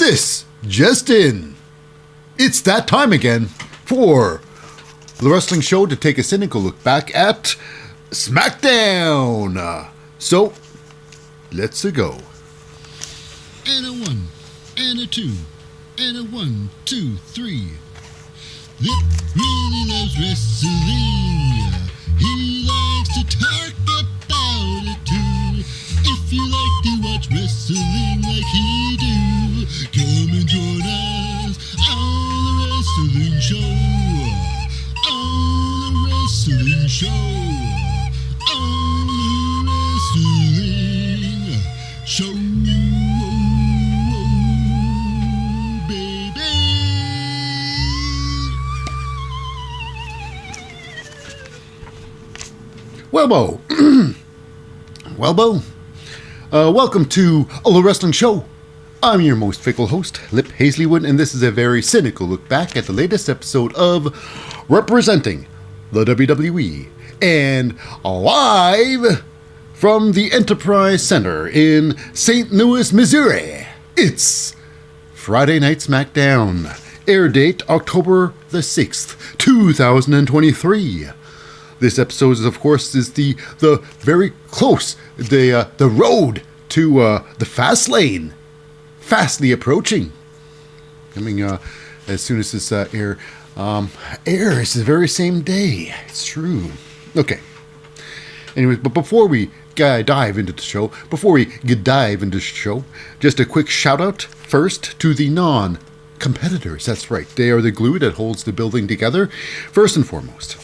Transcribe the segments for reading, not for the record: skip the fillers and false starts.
this just in. It's that time again for the wrestling show to take a cynical look back at Smackdown. So, let's go. And a 1, and a 2, and a 1, 2, 3. Lip really loves wrestling. He likes to talk about it too. If you like to watch wrestling like he do, come and join us on the wrestling show. On the wrestling show. On the wrestling show. Welbo. Welcome to the Wrestling Show. I'm your most fickle host, Lip Hazlewood, and this is a very cynical look back at the latest episode of Representing the WWE, and live from the Enterprise Center in St. Louis, Missouri. It's Friday Night Smackdown. Air date October the 6th, 2023. This episode, of course, is the very close, the road to the Fastlane, fastly approaching. Coming as soon as this airs the very same day. It's true. Okay. Anyways, but before we dive into the show, just a quick shout out first to the non-competitors. That's right. They are the glue that holds the building together. First and foremost.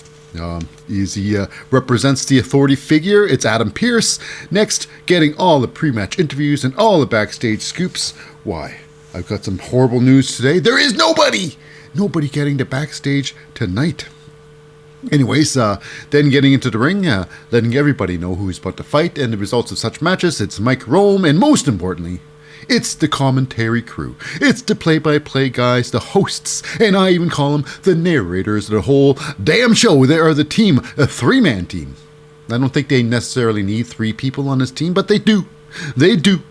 He represents the authority figure. It's Adam Pearce. Next, getting all the pre-match interviews and all the backstage scoops. Why? I've got some horrible news today. There is nobody getting to backstage tonight. Anyways, then getting into the ring, letting everybody know who's about to fight and the results of such matches. It's Mike Rome, and most importantly, it's the commentary crew. It's the play-by-play guys, the hosts, and I even call them the narrators of the whole damn show. They are the team, a three-man team. I don't think they necessarily need three people on this team, but they do. They do.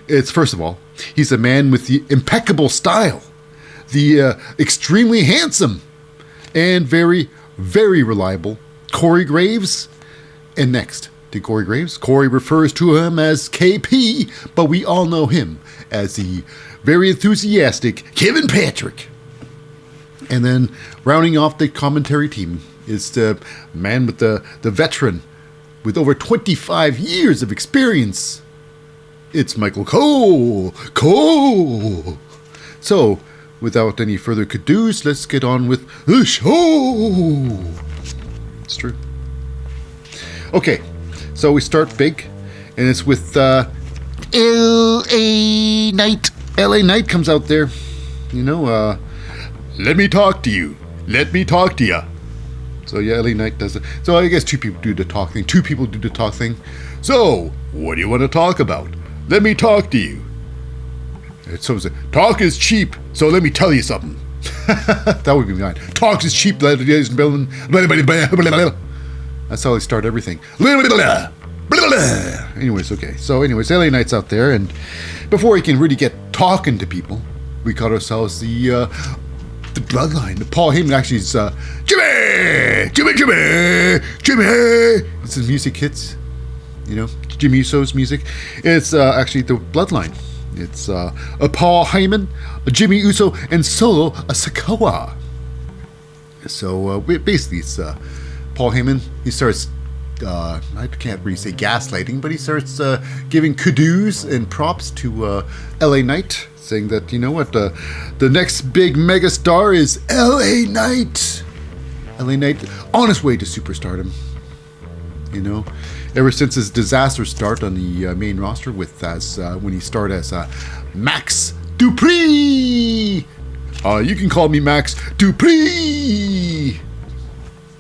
It's, first of all, he's a man with the impeccable style, the extremely handsome, and very, very reliable Corey Graves. And next, to Corey Graves. Corey refers to him as KP, but we all know him as the very enthusiastic Kevin Patrick. And then rounding off the commentary team is the man with the veteran with over 25 years of experience. It's Michael Cole. So, without any further ado, let's get on with the show. It's true. Okay. So we start big, and it's with LA Knight. LA Knight comes out there, let me talk to you. Let me talk to you. So yeah, LA Knight does it. So I guess two people do the talk thing. So, what do you want to talk about? Let me talk to you. So talk is cheap, so let me tell you something. That would be mine. Talk is cheap, ladies and gentlemen. That's how they start everything. Anyways, okay. So anyways, LA Knight's out there, and before he can really get talking to people, we got ourselves the Bloodline. Paul Heyman actually is Jimmy. It's his music hits, Jimmy Uso's music. It's actually the Bloodline. It's Paul Heyman, Jimmy Uso, and Solo Sikoa. So basically, it's Paul Heyman. He starts, I can't really say gaslighting, but he starts giving kudos and props to LA Knight, saying that, you know what, the next big megastar is LA Knight. LA Knight on his way to superstardom. Ever since his disaster start on the main roster with when he started as Max Dupree. You can call me Max Dupree.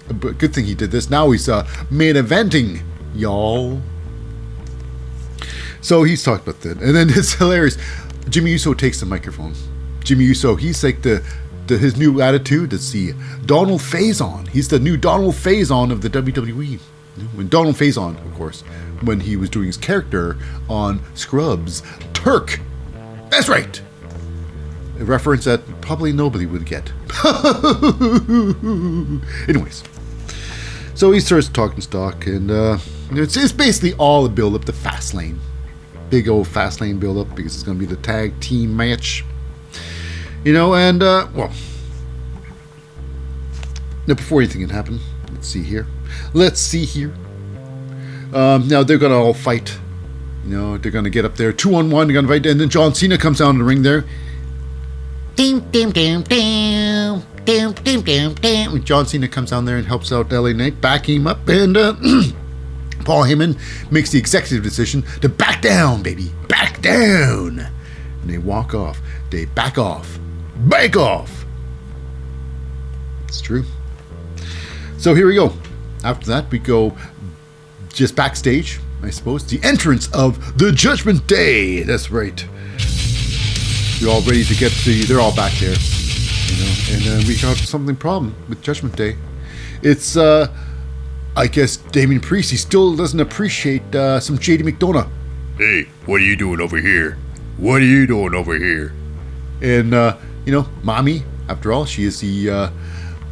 But good thing he did this. Now he's main eventing, y'all. So he's talked about that. And then it's hilarious. Jimmy Uso takes the microphone. Jimmy Uso, he's like his new attitude. It's the Donald Faison. He's the new Donald Faison of the WWE. When Donald Faison, of course, when he was doing his character on Scrubs, Turk. That's right. A reference that probably nobody would get. Anyways. So he starts talking stock, and it's basically all a build-up to Fastlane. Big old Fastlane build-up, because it's going to be the tag team match. You know, and, well... Now, before anything can happen, let's see here. Now, they're going to all fight. You know, they're going to get up there 2-on-1, they're going to fight, and then John Cena comes down in the ring there. John Cena comes down there and helps out LA Knight, backing him up, and Paul Heyman makes the executive decision to back down, baby. Back down! And they walk off. They back off. Back off! It's true. So here we go. After that, we go just backstage, I suppose. The entrance of the Judgment Day. That's right. They're all ready to get they're all back there. You know, and we got something problem with Judgment Day. It's, I guess, Damien Priest, he still doesn't appreciate some JD McDonough. Hey, what are you doing over here? What are you doing over here? And, you know, Mommy, after all, she is the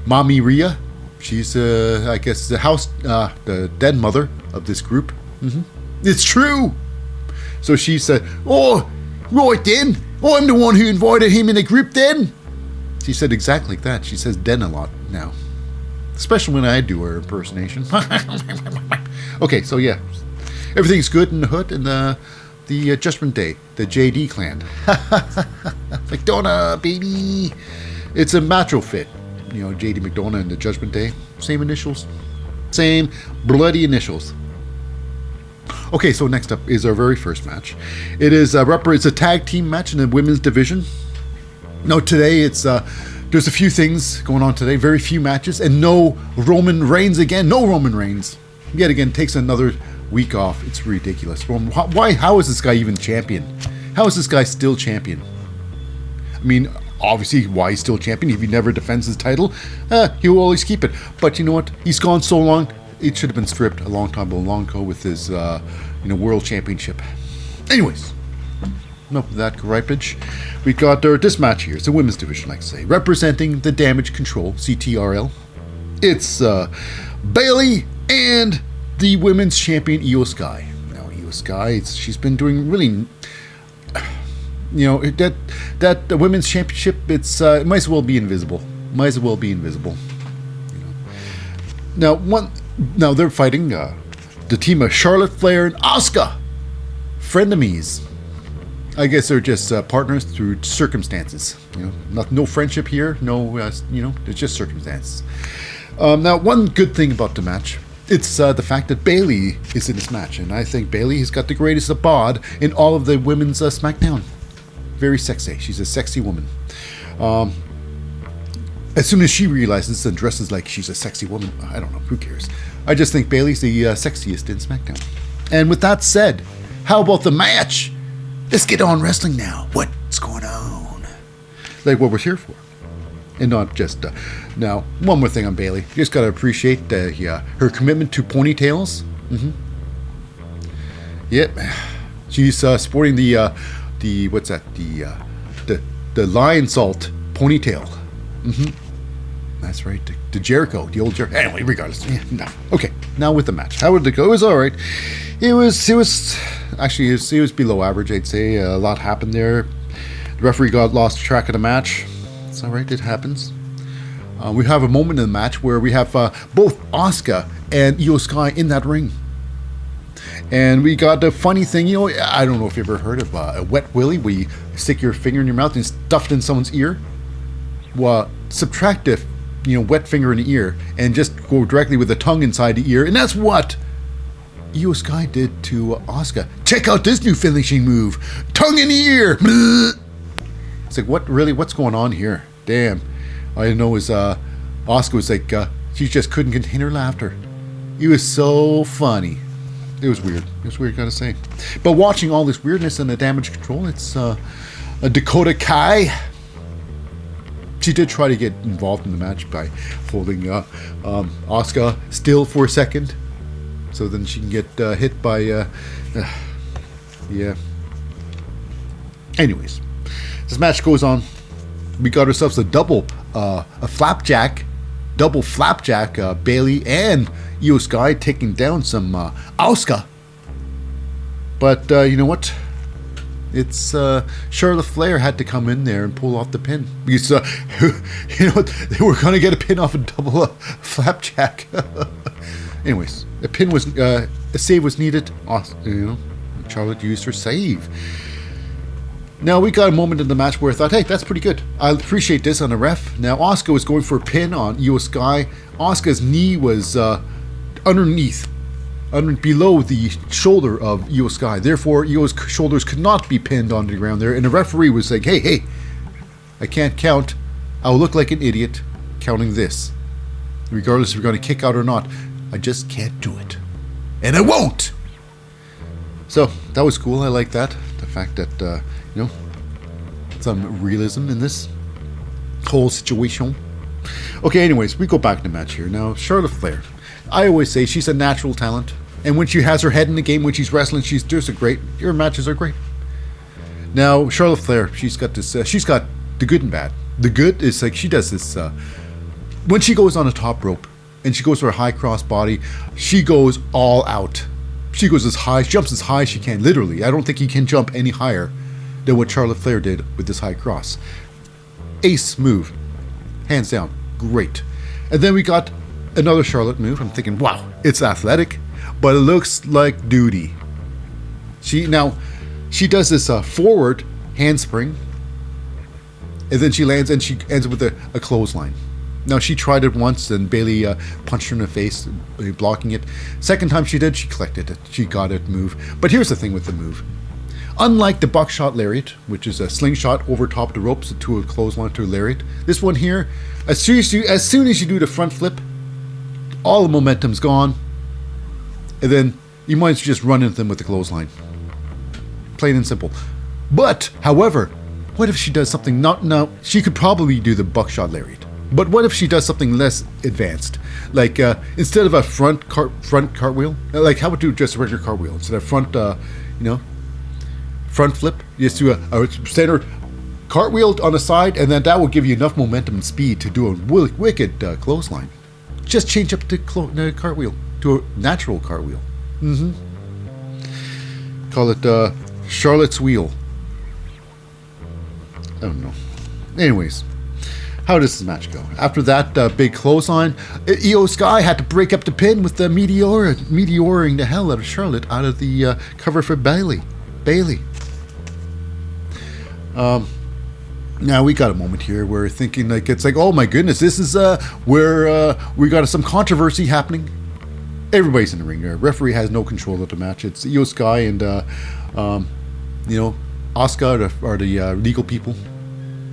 Mommy Rhea. She's, I guess, the dead mother of this group. Mm-hmm. It's true! So she said, oh, right then, I'm the one who invited him in the group then. She said exactly like that. She says den a lot now. Especially when I do her impersonation. Okay, so yeah. Everything's good in the hood and the Judgment Day. The JD clan. McDonough, baby. It's a macho fit. You know, JD McDonough and the Judgment Day. Same initials. Same bloody initials. Okay, so next up is our very first match. It is it's a tag team match in the women's division. No, today it's there's a few things going on today. Very few matches, and no Roman Reigns again. No Roman Reigns. Yet again, takes another week off. It's ridiculous. Why? How is this guy even champion? How is this guy still champion? I mean, obviously, why he's still champion? If he never defends his title, he will always keep it. But you know what? He's gone so long. It should have been stripped a long time ago with his, world championship. Anyways, enough of that gripage. We got this match here. It's a women's division, like I say, representing the Damage Control, CTRL. It's Bayley and the women's champion, Io Sky. Now, Io Sky, she's been doing really, you know, that the women's championship. It might as well be invisible. Might as well be invisible. You know. Now they're fighting the team of Charlotte Flair and Asuka, frenemies. I guess they're just partners through circumstances. You know, no friendship here. No, it's just circumstances. Now, one good thing about the match, it's the fact that Bayley is in this match, and I think Bayley has got the greatest bod in all of the women's Smackdown. Very sexy. She's a sexy woman. As soon as she realizes and dresses like she's a sexy woman, I don't know, who cares? I just think Bayley's the sexiest in SmackDown. And with that said, how about the match? Let's get on wrestling now. What's going on? Like what we're here for. And not just... now, one more thing on Bayley. You just got to appreciate her commitment to ponytails. Mm-hmm. Yep. She's sporting the what's that? The lion salt ponytail. Mm-hmm. That's right, the Jericho, the old Jericho. Anyway, regardless. Yeah, no. Okay, now with the match. How did it go? It was all right. It was below average, I'd say. A lot happened there. The referee lost track of the match. It's all right, it happens. We have a moment in the match where we have both Asuka and Io Sky in that ring. And we got the funny thing, you know, I don't know if you ever heard of a wet willy, where you stick your finger in your mouth and stuff it in someone's ear. Well, subtract the wet finger in the ear and just go directly with the tongue inside the ear, and that's what Io Sky did to Asuka. Check out this new finishing move, tongue in the ear. It's like, what's going on here? Damn. All I know is Asuka was like, she just couldn't contain her laughter. It was so funny. It was weird. It was weird, gotta say. But watching all this weirdness and the Damage Control, it's a Dakota Kai. She did try to get involved in the match by holding Asuka still for a second, so then she can get hit by, yeah. Anyways, this match goes on. we got ourselves a flapjack, double flapjack, Bayley and Io Sky taking down some Asuka. But you know what? It's Charlotte Flair had to come in there and pull off the pin because you know what? They were going to get a pin off a double flapjack. Anyways, a save was needed. You know, Charlotte used her save. Now we got a moment in the match where I thought, hey, that's pretty good. I appreciate this on the ref. Now Asuka was going for a pin on Io Sky. Asuka's knee was below the shoulder of Io Sky. Therefore, Io's shoulders could not be pinned onto the ground there. And the referee was like, hey, I can't count. I'll look like an idiot counting this. Regardless if you're going to kick out or not, I just can't do it. And I won't! So, that was cool. I like that. The fact that, you know, some realism in this whole situation. Okay, anyways, we go back to the match here. Now, Charlotte Flair. I always say she's a natural talent. And when she has her head in the game, when she's wrestling, she's just her matches are great. Now, Charlotte Flair, she's got this, she's got the good and bad. The good is like she does this, when she goes on a top rope and she goes for a high cross body, she goes all out. She goes as high, jumps as high as she can, literally. I don't think he can jump any higher than what Charlotte Flair did with this high cross. Ace move. Hands down. Great. And then we got another Charlotte move. I'm thinking, wow, it's athletic, but it looks like duty. She does this forward handspring, and then she lands and she ends with a clothesline. Now, she tried it once, and Bayley punched her in the face, blocking it. Second time she did, she collected it. She got it move. But here's the thing with the move. Unlike the buckshot lariat, which is a slingshot over top of the ropes to a clothesline to a lariat, this one here, as soon as you do the front flip, all the momentum's gone, and then you might just run into them with the clothesline. Plain and simple. But, however, what if she does something now, she could probably do the buckshot lariat. But what if she does something less advanced? Like, instead of a front cartwheel, like how would you do just a regular cartwheel? Instead of front flip, you just do a standard cartwheel on the side, and then that will give you enough momentum and speed to do a wicked clothesline. Just change up the cartwheel to a natural cartwheel. Call it Charlotte's Wheel. I don't know. Anyways. How does this match go? After that big clothesline, Io Sky had to break up the pin with the meteoring the hell out of Charlotte out of the cover for Bayley. Now we got a moment here where we're thinking like it's like, oh my goodness, this is where we got some controversy happening. Everybody's in the ring there. Referee has no control of the match. It's Io Sky and Asuka are the legal people.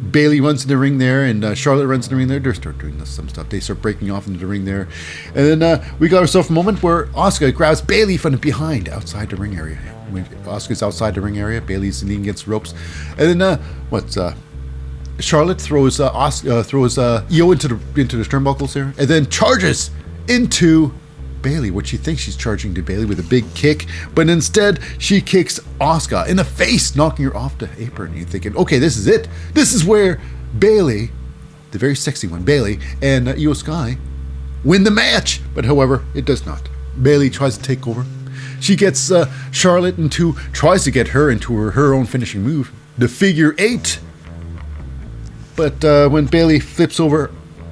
Bayley runs in the ring there, and Charlotte runs in the ring there. They start doing some stuff. They start breaking off into the ring there. And then we got ourselves a moment where Asuka grabs Bayley from behind outside the ring area. When Asuka's outside the ring area, Bayley's leaning against the ropes. And then Charlotte throws Io into the turnbuckles there, and then charges into Bayley, what she thinks she's charging to Bayley with a big kick, but instead she kicks Asuka in the face, knocking her off the apron. You're thinking, okay, this is it. This is where Bayley, the very sexy one, Bayley, and Io Sky win the match. But however, it does not. Bayley tries to take over. She gets Charlotte tries to get her into her own finishing move, the figure 8. But when Bayley flips over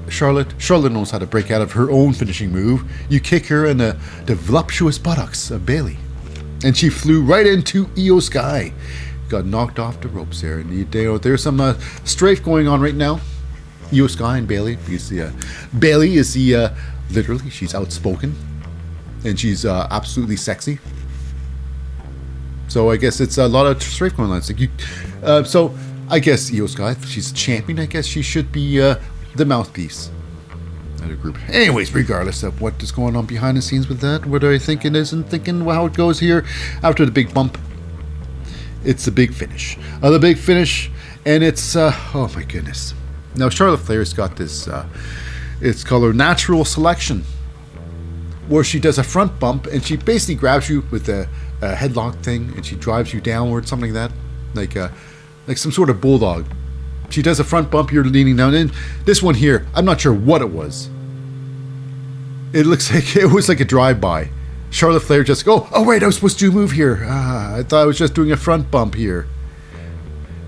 Charlotte knows how to break out of her own finishing move. You kick her in the voluptuous buttocks of Bayley, and she flew right into Io Sky. Got knocked off the ropes there. And there's some strafe going on right now. Io Sky and Bayley. You see, Bayley is literally, she's outspoken, and she's absolutely sexy. So I guess it's a lot of strafe going on. It's like so I guess Io Sky, she's a champion. I guess she should be the mouthpiece of the group. Anyways, regardless of what is going on behind the scenes with that, what are I thinking isn't thinking how it goes here after the big bump. It's the big finish. And it's oh my goodness. Now Charlotte Flair's got this it's called her natural selection, where she does a front bump and she basically grabs you with a headlock thing and she drives you downward, something like that, like some sort of bulldog She does a front bump, you're leaning down in. This one here, I'm not sure what it was. It looks like it was like a drive-by. Charlotte Flair just go, oh wait, I was supposed to do a move here. I thought I was just doing a front bump here.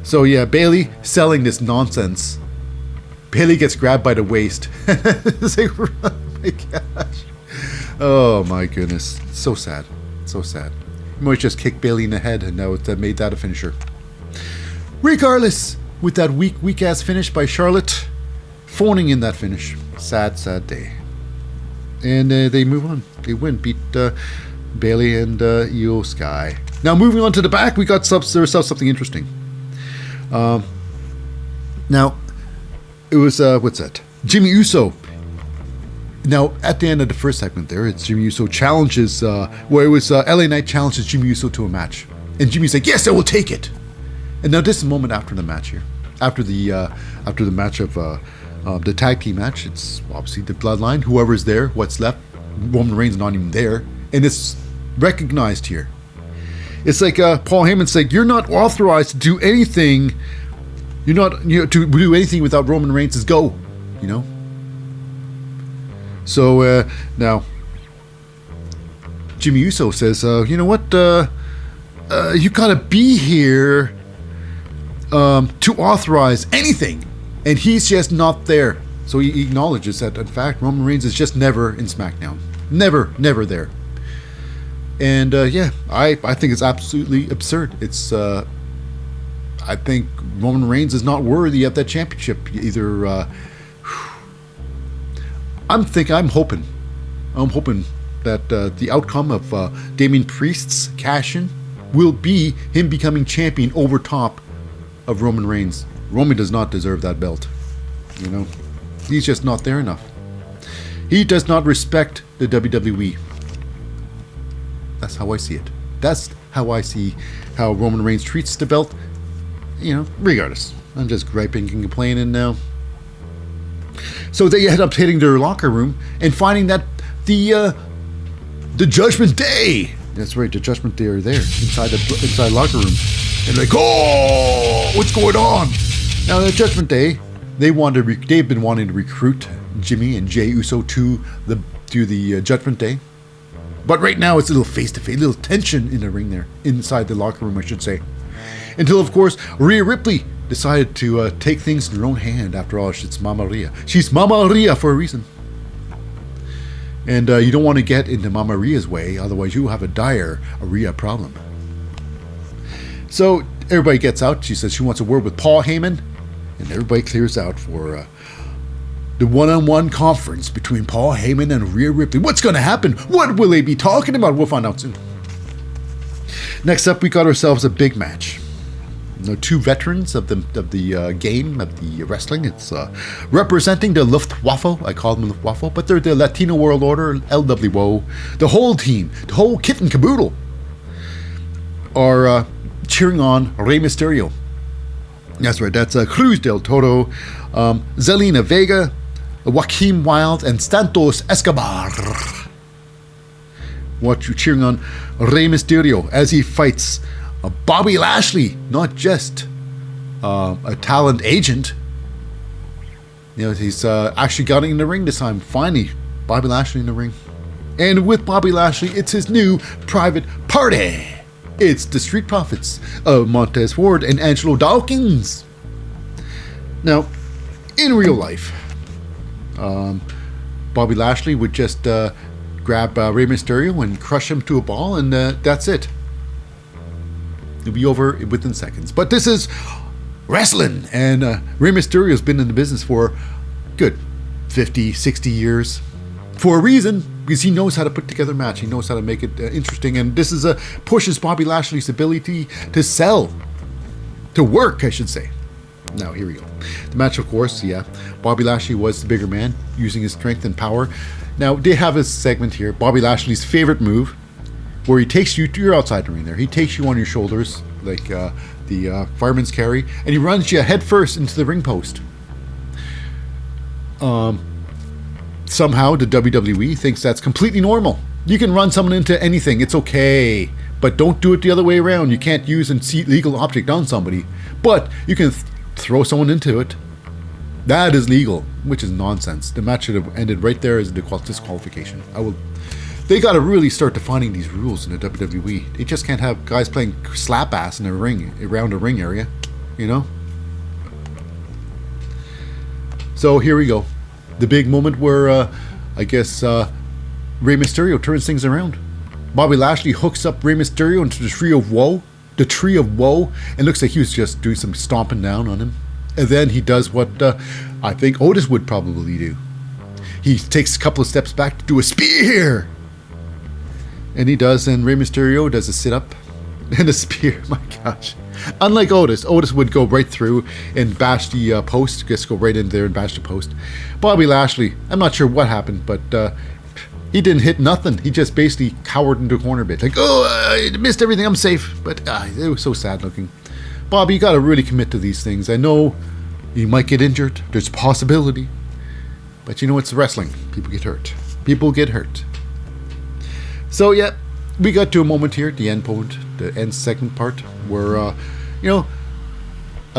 So yeah, Bayley selling this nonsense. Bayley gets grabbed by the waist. It's like, oh my gosh. Oh my goodness. So sad. So sad. You might just kick Bayley in the head and now that made that a finisher. Regardless, with that weak ass finish by Charlotte, phoning in that finish. Sad day. And they move on. They win. Beat Bayley and Io Sky. Now moving on to the back, we got something interesting. Now, it was, what's that? Jimmy Uso. Now, at the end of the first segment there, it's Jimmy Uso challenges, where it was LA Knight challenges Jimmy Uso to a match. And Jimmy's like, yes, I will take it. And now this is a moment after the match here. After the match of the tag team match, it's obviously the Bloodline, whoever's there, what's left. Roman Reigns not even there. And it's recognized here. It's like Paul Heyman's like, you're not authorized to do anything. You're not to do anything without Roman Reigns' go. You know. So now, Jimmy Uso says, you know what? You gotta be here to authorize anything, and he's just not there. So he acknowledges that, in fact, Roman Reigns is just never in SmackDown. Never there. And yeah, I think it's absolutely absurd. It's I think Roman Reigns is not worthy of that championship. Either I'm hoping that the outcome of Damian Priest's cash-in will be him becoming champion over top of Roman Reigns. Roman does not deserve that belt. You know, he's just not there enough. He does not respect the WWE. That's how I see it. That's how I see how Roman Reigns treats the belt. You know, regardless. I'm just griping and complaining now. So they end up hitting their locker room and finding that the Judgment Day. That's right, the Judgment Day are there inside locker room. And like, oh, what's going on? Now the Judgment Day, they've been wanting to recruit Jimmy and Jey Uso to the Judgment Day. But right now it's a little face-to-face, little tension in the ring there, inside the locker room, I should say. Until, of course, Rhea Ripley decided to take things in her own hand. After all, it's Mama Rhea. She's Mama Rhea for a reason. And you don't want to get into Mama Rhea's way, otherwise you have a dire Rhea problem. So everybody gets out. She says she wants a word with Paul Heyman. And everybody clears out for the one-on-one conference between Paul Heyman and Rhea Ripley. What's going to happen? What will they be talking about? We'll find out soon. Next up, we got ourselves a big match. Two veterans of the game, of the wrestling. It's representing the Luftwaffe. I call them Luftwaffe, but they're the Latino World Order, LWO. The whole team, the whole kit and caboodle, are cheering on Rey Mysterio. That's right, that's Cruz del Toro, Zelina Vega, Joaquin Wilde, and Santos Escobar. Cheering on Rey Mysterio as he fights Bobby Lashley, not just a talent agent. You know, he's actually got in the ring this time. Finally, Bobby Lashley in the ring. And with Bobby Lashley, it's his new private party. It's the Street Profits of Montez Ford and Angelo Dawkins. Now, in real life, Bobby Lashley would just grab Rey Mysterio and crush him to a ball, and that's it. It'll be over within seconds. But this is wrestling, and Rey Mysterio's been in the business for good 50, 60 years. For a reason, because he knows how to put together a match. He knows how to make it interesting, and this is pushes Bobby Lashley's ability to sell, to work, I should say. Now, here we go. The match, of course, yeah. Bobby Lashley was the bigger man, using his strength and power. Now, they have a segment here, Bobby Lashley's favorite move, where he takes you to your outside the ring there. He takes you on your shoulders, like the fireman's carry, and he runs you head first into the ring post. Somehow, the WWE thinks that's completely normal. You can run someone into anything, it's okay. But don't do it the other way around. You can't use an illegal object on somebody. But you can throw someone into it. That is legal, which is nonsense. The match should have ended right there as a disqualification. They got to really start defining these rules in the WWE. They just can't have guys playing slap ass in a ring, around a ring area, you know? So here we go. The big moment where, I guess, Rey Mysterio turns things around. Bobby Lashley hooks up Rey Mysterio into the Tree of Woe. The Tree of Woe. And looks like he was just doing some stomping down on him. And then he does what I think Otis would probably do. He takes a couple of steps back to do a spear. And he does, and Rey Mysterio does a sit-up and a spear. My gosh. Unlike Otis would go right through and bash the post. Just go right in there and bash the post. Bobby Lashley, I'm not sure what happened, but he didn't hit nothing. He just basically cowered into a corner a bit. Like, oh, I missed everything, I'm safe. But it was so sad looking. Bobby, you got to really commit to these things. I know you might get injured. There's a possibility. But you know, it's wrestling. People get hurt. People get hurt. So, yeah, we got to a moment here, the end point, the end segment part, where, I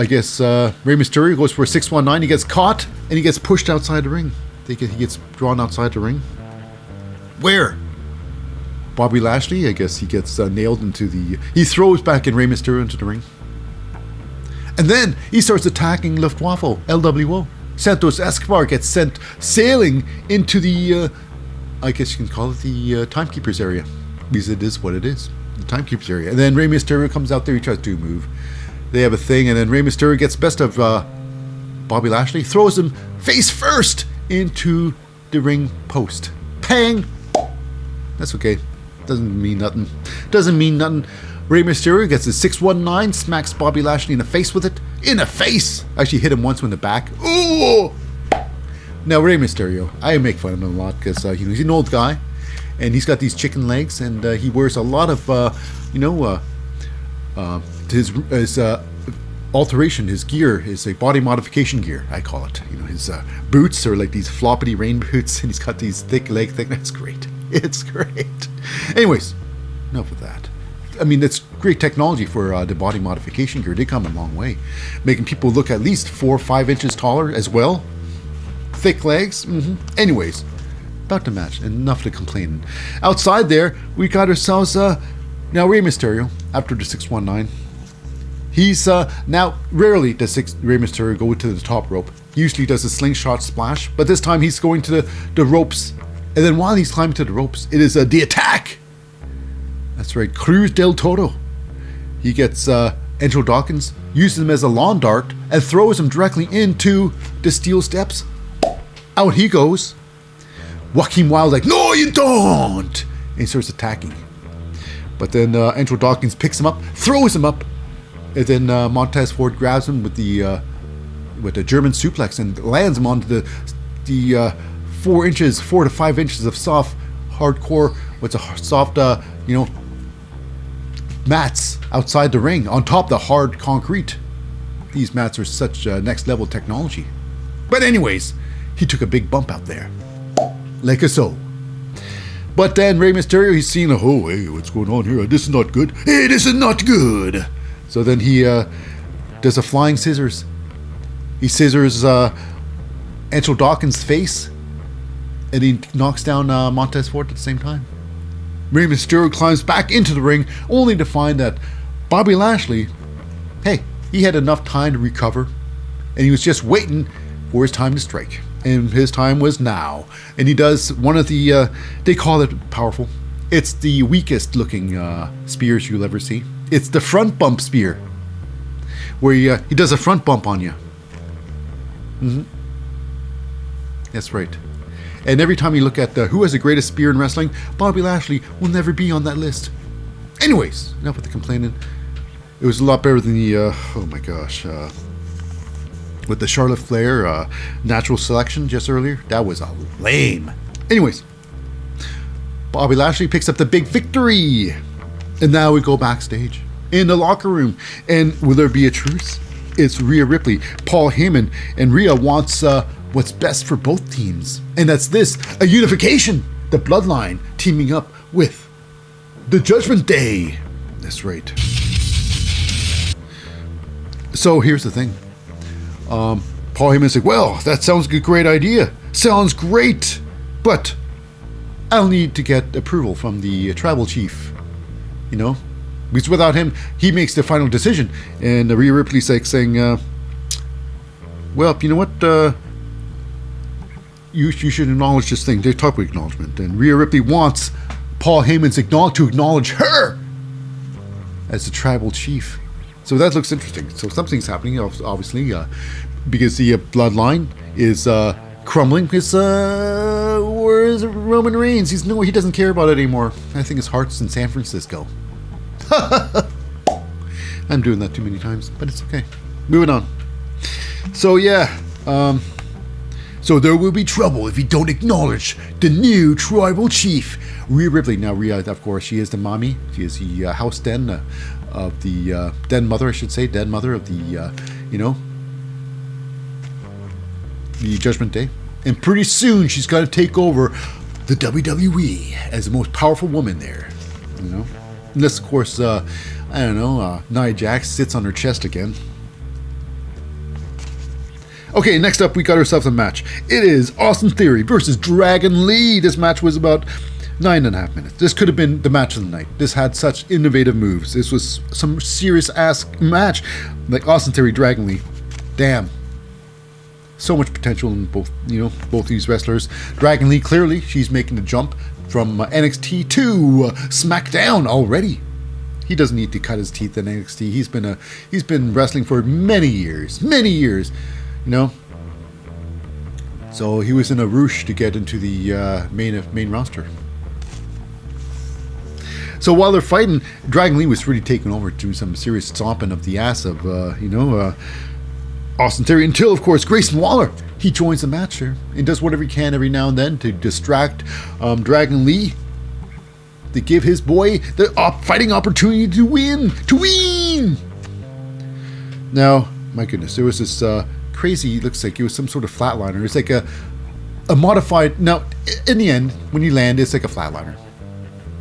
guess Rey Mysterio goes for a 619. He gets caught, and he gets pushed outside the ring. He gets drawn outside the ring. Where? Bobby Lashley, I guess he gets nailed into the... He throws back in Rey Mysterio into the ring. And then he starts attacking Luftwaffe, LWO. Santos Escobar gets sent sailing into the, I guess you can call it the Timekeepers area. Because it is what it is, the Timekeepers area. And then Rey Mysterio comes out there, he tries to move. They have a thing, and then Rey Mysterio gets best of Bobby Lashley, throws him face first into the ring post. Pang! That's okay. Doesn't mean nothing. Doesn't mean nothing. Rey Mysterio gets a 619, smacks Bobby Lashley in the face with it. In the face! Actually hit him once in the back. Ooh! Now, Rey Mysterio, I make fun of him a lot because he's an old guy. And he's got these chicken legs, and he wears a lot of, his alteration, his gear is a body modification gear, I call it. You know, his boots are like these floppity rain boots, and he's got these thick leg things. That's great. It's great. Anyways, enough of that. I mean, that's great technology for the body modification gear. They come a long way, making people look at least 4 or 5 inches taller as well. Thick legs. Anyways, about the match. Enough to complaining. Outside there, we got ourselves now Rey Mysterio after the 619. He's now rarely does Rey Mysterio go to the top rope. He usually does a slingshot splash, but this time he's going to the ropes. And then while he's climbing to the ropes, it is the attack. That's right, Cruz del Toro. He gets Angelo Dawkins, uses him as a lawn dart, and throws him directly into the steel steps. Out he goes. Joaquin Wilde like, no, you don't! And he starts attacking. But then Angelo Dawkins picks him up, throws him up, and then Montez Ford grabs him with the German suplex and lands him onto the 4 to 5 inches of soft, hardcore, soft, mats outside the ring on top of the hard concrete. These mats are such next level technology. But anyways, he took a big bump out there. Like a so. But then Rey Mysterio, he's seen, oh, hey, what's going on here? This is not good. Hey, this is not good. So then he does a flying scissors. He scissors Angelo Dawkins' face, and he knocks down Montez Ford at the same time. Rey Mysterio climbs back into the ring, only to find that Bobby Lashley, hey, he had enough time to recover, and he was just waiting for his time to strike. And his time was now. And he does one of the, they call it powerful. It's the weakest looking spears you'll ever see. It's the front bump spear, where he does a front bump on you. That's right. And every time you look at who has the greatest spear in wrestling, Bobby Lashley will never be on that list. Anyways, enough with the complaining. It was a lot better than the, oh my gosh, with the Charlotte Flair natural selection just earlier. That was lame. Anyways, Bobby Lashley picks up the big victory. And now we go backstage in the locker room. And will there be a truce? It's Rhea Ripley, Paul Heyman, and Rhea wants what's best for both teams. And that's this, a unification. The Bloodline teaming up with the Judgment Day. That's right. So here's the thing. Paul Heyman's like, well, that sounds like a great idea. Sounds great. But I'll need to get approval from the tribal chief. You know? Because without him, he makes the final decision. And Rhea Ripley's like saying, well, you know what? You should acknowledge this thing. They talk with acknowledgement. And Rhea Ripley wants Paul Heyman's to acknowledge her as the tribal chief. So that looks interesting. So something's happening, obviously, because the bloodline is crumbling. Because where's Roman Reigns? He doesn't care about it anymore. I think his heart's in San Francisco. I'm doing that too many times, but it's okay. Moving on. So yeah, so there will be trouble if you don't acknowledge the new tribal chief, Rhea Ripley. Now Rhea, of course, she is the mommy. She is the house den of the den mother, I should say, den mother of the the Judgment Day. And pretty soon she's got to take over the WWE as the most powerful woman there. You know, unless of course Nia Jax sits on her chest again. Okay, next up, we got ourselves a match. It is Austin Theory versus Dragon Lee. This match was about 9.5 minutes. This could have been the match of the night. This had such innovative moves. This was some serious ass match. Like Austin Theory, Dragon Lee. Damn. So much potential in both these wrestlers. Dragon Lee, clearly, she's making the jump from NXT to Smackdown already. He doesn't need to cut his teeth in NXT. He's been wrestling for many years. You know, so he was in a rush to get into the main roster. So while they're fighting, Dragon Lee was really taking over, doing some serious stomping of the ass of Austin Theory, until of course Grayson Waller, he joins the match here and does whatever he can every now and then to distract Dragon Lee, to give his boy the fighting opportunity to win. Now, my goodness, there was this crazy, looks like it was some sort of flatliner. It's like a modified, now in the end when you land it's like a flatliner,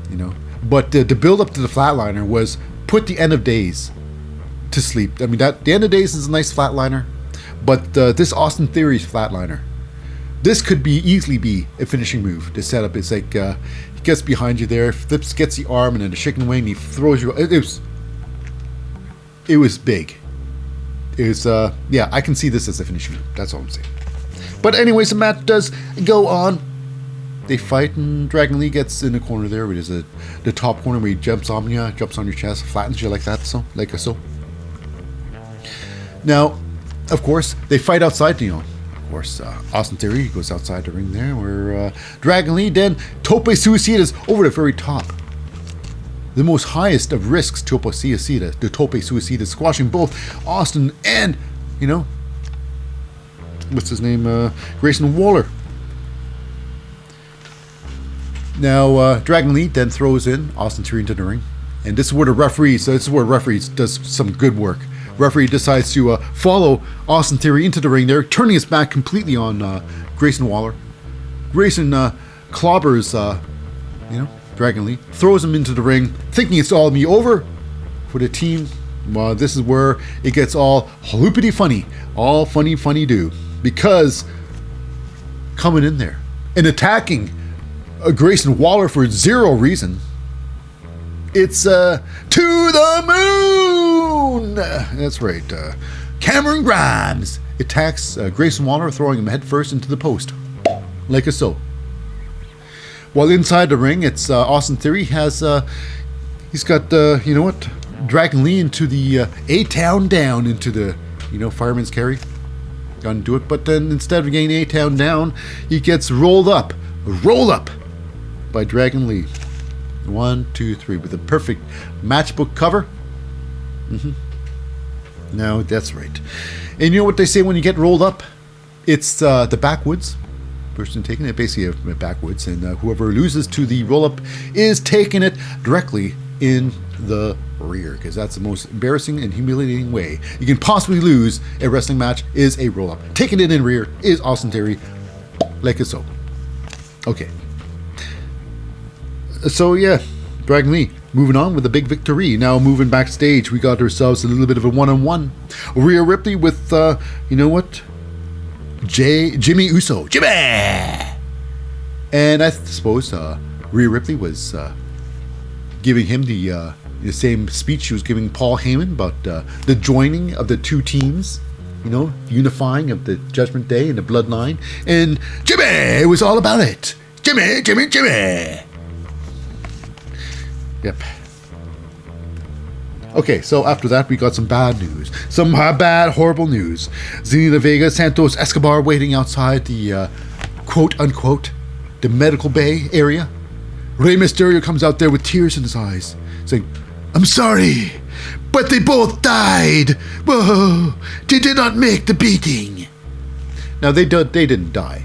you know, but the build up to the flatliner was put the End of Days to sleep. I mean, that the End of Days is a nice flatliner, but this Austin Theory's flatliner, this could easily be a finishing move. The setup is like he gets behind you there, flips, gets the arm, and then the chicken wing, he throws you. It was big. Is yeah, I can see this as a finishing move. That's all I'm saying. But anyways, the match does go on. They fight, and Dragon Lee gets in the corner there, which is the top corner where he jumps on you, jumps on your chest, flattens you like that, so. Now, of course, they fight outside. Of course, Austin Theory goes outside the ring there, where Dragon Lee then tope suicidas over the very top. The most highest of risks, tope suicida, squashing both Austin and, what's his name, Grayson Waller. Now, Dragon Lee then throws in Austin Theory into the ring. And this is where the referee, does some good work. Referee decides to follow Austin Theory into the ring there, turning his back completely on Grayson Waller. Grayson clobbers, Dragon Lee, throws him into the ring, thinking it's all be over for the team. Well, this is where it gets all haloopity funny, all funny do, because coming in there and attacking Grayson Waller for zero reason, it's to the moon. That's right. Cameron Grimes attacks Grayson Waller, throwing him headfirst into the post, like a so. While inside the ring, it's Austin Theory he's got Dragon Lee into the A-Town down into the fireman's carry. Gonna do it, but then instead of getting A-Town down, he gets rolled up by Dragon Lee. 1, 2, 3 with a perfect matchbook cover. No, that's right. And you know what they say when you get rolled up? It's the backwoods. Person taking it basically backwards, and whoever loses to the roll-up is taking it directly in the rear, because that's the most embarrassing and humiliating way you can possibly lose a wrestling match, is a roll-up. Taking it in rear is Austin Theory, like so. Okay. So yeah, Dragon Lee moving on with a big victory. Now moving backstage, we got ourselves a little bit of a one-on-one. Rhea Ripley with, you know what? Jimmy Uso. Jimmy! And I suppose Rhea Ripley was giving him the same speech she was giving Paul Heyman about the joining of the two teams, unifying of the Judgment Day and the Bloodline. And Jimmy, it was all about it. Jimmy, Jimmy, Jimmy. Yep. Okay, so after that, we got some bad news. Some bad, horrible news. Zelina Vega, Santos Escobar waiting outside the quote-unquote, the medical bay area. Rey Mysterio comes out there with tears in his eyes, saying, "I'm sorry, but they both died. Whoa, they did not make the beating." Now, they didn't die.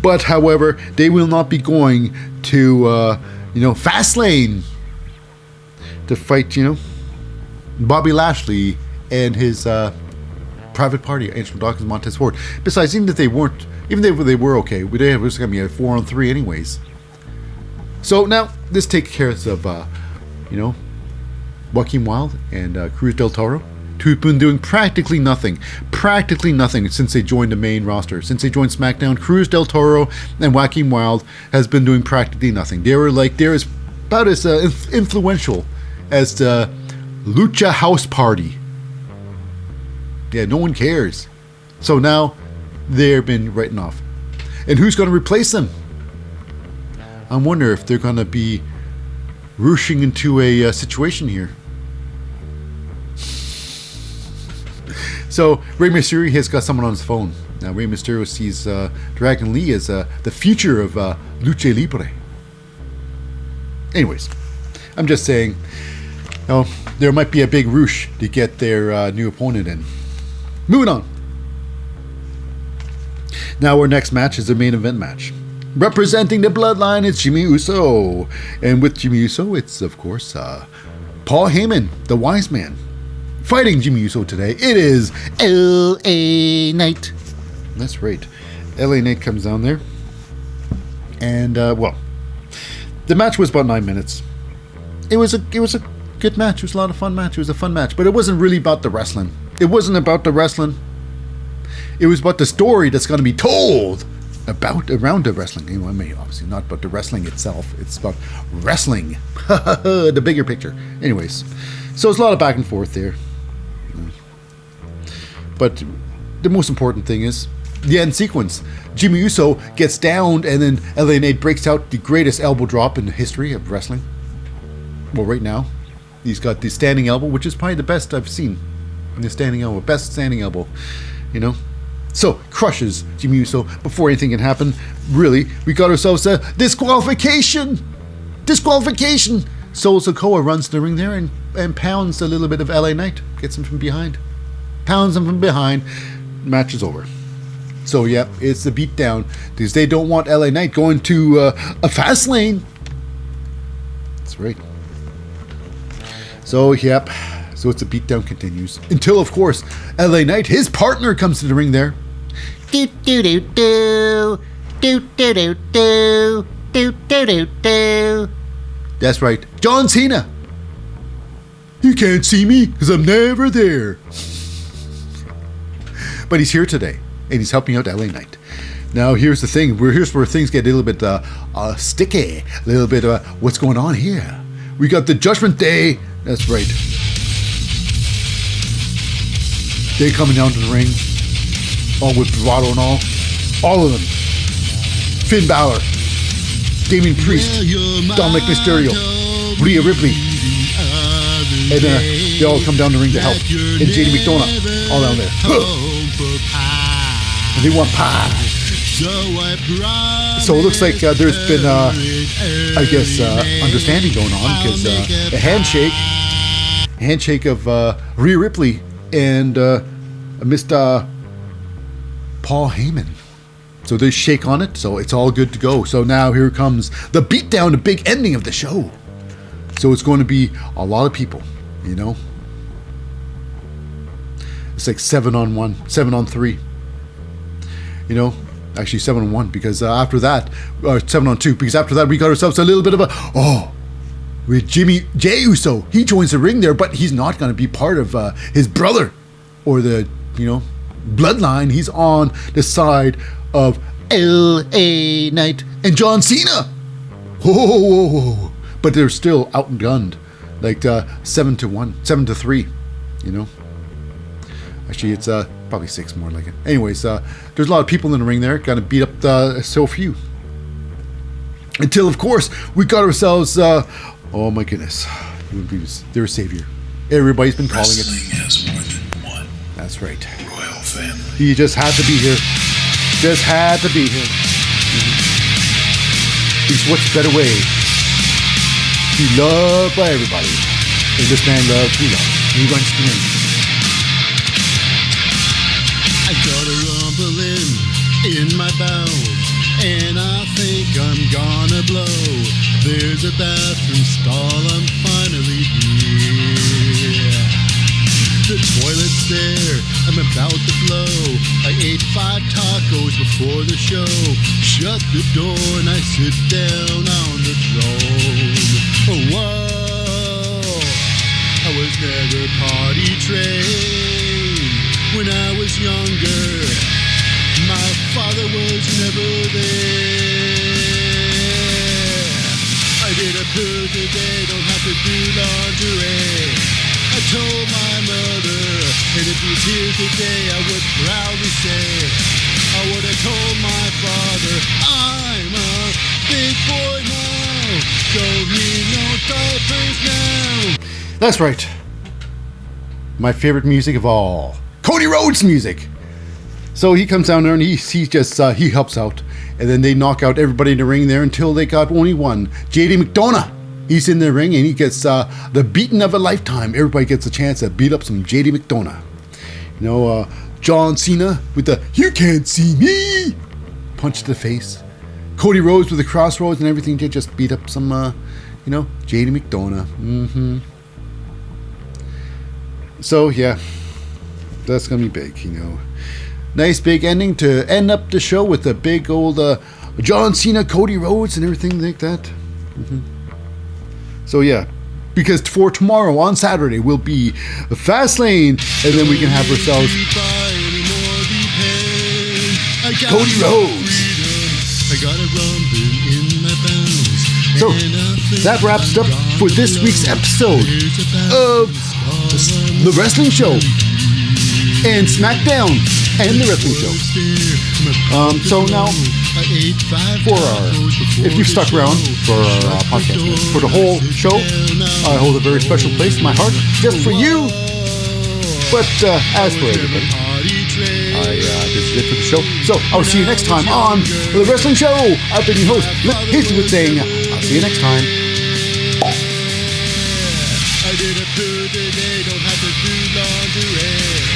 But, however, they will not be going to, Fastlane to fight, Bobby Lashley and his private party, Angel Dawkins, Montez Ford. Besides, even if they were okay, it was going to be a 4-on-3 anyways. So now, this takes care of, Joaquin Wilde and Cruz del Toro, who've been doing practically nothing since they joined the main roster. Since they joined SmackDown, Cruz del Toro and Joaquin Wilde has been doing practically nothing. They're about as influential as the Lucha House Party. Yeah, no one cares. So now they've been written off. And who's going to replace them? I wonder if they're going to be rushing into a situation here. So Rey Mysterio has got someone on his phone. Now Rey Mysterio sees Dragon Lee as the future of Lucha Libre. Anyways, I'm just saying, there might be a big rush to get their new opponent in. Moving on. Now our next match is the main event match. Representing the Bloodline is Jimmy Uso. And with Jimmy Uso, it's, of course, Paul Heyman, the wise man. Fighting Jimmy Uso today, it is LA Knight. That's right. LA Knight comes down there. And, the match was about 9 minutes. It was a good match. It was a lot of fun match. It was a fun match. But it wasn't really about the wrestling. It wasn't about the wrestling. It was about the story that's going to be told around the wrestling. Obviously not about the wrestling itself. It's about wrestling. The bigger picture. Anyways. So it's a lot of back and forth there. But the most important thing is the end sequence. Jimmy Uso gets downed, and then LA Knight breaks out the greatest elbow drop in the history of wrestling. Well, right now, he's got the standing elbow, which is probably the best I've seen. The standing elbow, best standing elbow, So, crushes Jimmy Uso before anything can happen. Really, we got ourselves a disqualification. Disqualification. Solo Sikoa runs to the ring there and pounds a little bit of LA Knight. Gets him from behind. Pounds him from behind. Match is over. So, yeah, it's the beatdown. Because they don't want LA Knight going to a fast lane. That's right. So, yep. So it's a beatdown continues. Until, of course, LA Knight, his partner, comes to the ring there. Do do do do. Do do do do. Do do do do. That's right. John Cena. You can't see me because I'm never there. But he's here today. And he's helping out LA Knight. Now, here's the thing. Here's where things get a little bit sticky. A little bit what's going on here. We got the Judgment Day. That's right. They coming down to the ring. All with bravado and all. All of them. Finn Balor. Damian Priest. Dominic Mysterio. Rhea Ripley. And they all come down the ring to help. And JD McDonough. All down there. And they want pie. So it looks like there's been, understanding going on. Because a handshake of Rhea Ripley and Mr. Paul Heyman. So they shake on it, so it's all good to go. So now here comes the beatdown, the big ending of the show. So it's going to be a lot of people, It's like 7-on-1, 7-on-3. Actually 7-on-1 because after that, 7-on-2, because after that we got ourselves a little bit of a, with Jimmy Uso. He joins the ring there, but he's not going to be part of his brother or the, bloodline. He's on the side of LA Knight and John Cena. Whoa. But they're still outgunned, like 7-1, 7-3, Actually, it's probably 6 more like it. Anyways, there's a lot of people in the ring there. Got to beat up so few. Until, of course, we got ourselves, oh my goodness, their savior. Everybody's been calling it. Wrestling has more than one That's right. royal family. He just had to be here. Just had to be here. He's what's better way. He loved by everybody. And this man loves who loves. He runs the ring. I got a rumbling in my bowels, and I think I'm gonna blow. There's a bathroom stall, I'm finally here. The toilet's there, I'm about to blow. I ate 5 tacos before the show. Shut the door and I sit down on the throne. Oh, whoa, I was never potty trained. When I was younger, my father was never there. I did a poo today, don't have to do lingerie. I told my mother, and if he's here today, I would proudly say, I would have told my father, I'm a big boy now, don't need no diapers now. That's right. My favorite music of all. Cody Rhodes music. So he comes down there and he just he helps out, and then they knock out everybody in the ring there until they got only one. JD McDonough. He's in the ring and he gets the beating of a lifetime. Everybody gets a chance to beat up some JD McDonough. John Cena with the "You can't see me" punch to the face. Cody Rhodes with the crossroads and everything to just beat up some JD McDonough. So yeah. That's gonna be big, Nice big ending to end up the show with the big old John Cena, Cody Rhodes, and everything like that. So yeah, because for tomorrow on Saturday will be Fastlane, and then we can have ourselves Cody Rhodes. So that wraps it up for this week's episode of the wrestling show. And Smackdown and the wrestling show. So now, if you've stuck around for our podcast, for the whole show, I hold a very special place in my heart just for you. But as for everybody, this is it for the show. So I'll see you next time on the wrestling show. I've been your host, Lip Hazlewood, saying I'll see you next time. I did a poo today, don't have to do laundry.